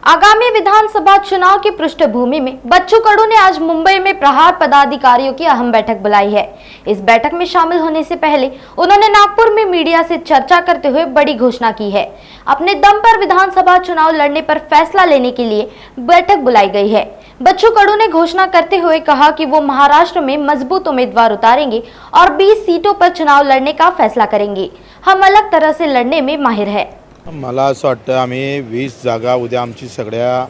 आगामी विधानसभा चुनाव की पृष्ठभूमि में बच्चू कडू ने आज मुंबई में प्रहार पदाधिकारियों की अहम बैठक बुलाई है। इस बैठक में शामिल होने से पहले उन्होंने नागपुर में मीडिया से चर्चा करते हुए बड़ी घोषणा की है। अपने दम पर विधानसभा चुनाव लड़ने पर फैसला लेने के लिए बैठक बुलाई गई है। बच्चू कडू ने घोषणा करते हुए कहा कि वो महाराष्ट्र में मजबूत उम्मीदवार उतारेंगे और 20 सीटों पर चुनाव लड़ने का फैसला करेंगे। हम अलग तरह से लड़ने में माहिर है। मला असं वाटतं आम्ही 20 जागा उद्या आमची सगळ्या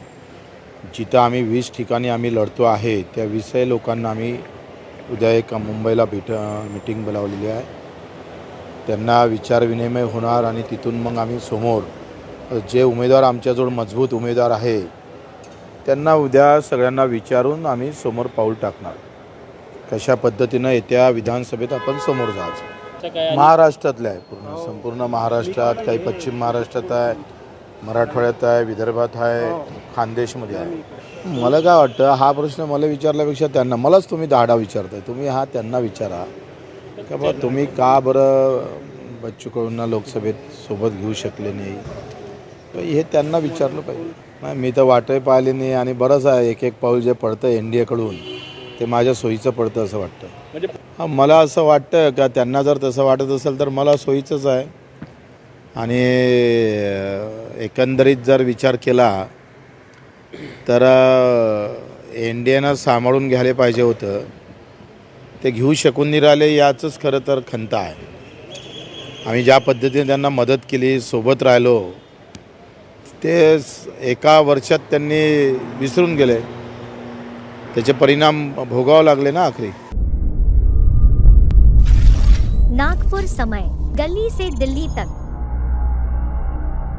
जिथं आम्ही 20 ठिकाणी आम्ही लढतो आहे त्या 20 लोकांना आम्ही उद्या एक मुंबईला मीटिंग बोलावलेली आहे। त्यांना विचार विनिमय होणार आणि तिथून मग आम्ही समोर जे उमेदवार आमच्याजवळ मजबूत उमेदवार आहे त्यांना उद्या सगळ्यांना विचारून आम्ही समोर पाऊल टाकणार। कशा पद्धतीने येत्या विधानसभेत आपण समोर जायचं। महाराष्ट्रातले आहे, पूर्ण संपूर्ण महाराष्ट्रात, काही पश्चिम महाराष्ट्रात आहे, मराठवाड्यात आहे, विदर्भात आहे, खानदेशमध्ये आहे। मला काय वाटतं हा प्रश्न मला विचारल्यापेक्षा त्यांना मलाच तुम्ही दाढा विचारताय, तुम्ही हा त्यांना विचारा की बा तुम्ही का बरं बच्चू कडूंना लोकसभेत सोबत घेऊ शकले नाही, तर हे त्यांना विचारलं पाहिजे। मी तर वाटही पाहिली नाही आणि बरंच आहे एक एक पाऊल जे पडतं एनडीए कडून ते माझ्या सोयीचं पडतं असं वाटतं। मला असं वाटतं का त्यांना जर तसं वाटत असेल तर मला सोयीचंच आहे आणि एकंदरीत जर विचार केला तर एनडीएनं सांभाळून घ्यायला पाहिजे होतं, ते घेऊ शकून नाही राहिले याचंच खरं तर खंत आहे। आम्ही ज्या पद्धतीने त्यांना मदत केली, सोबत राहिलो, ते एका वर्षात त्यांनी विसरून गेले, त्याचे परिणाम भोगावे लागले ना आखरी। नागपुर समय, गली से दिल्ली तक।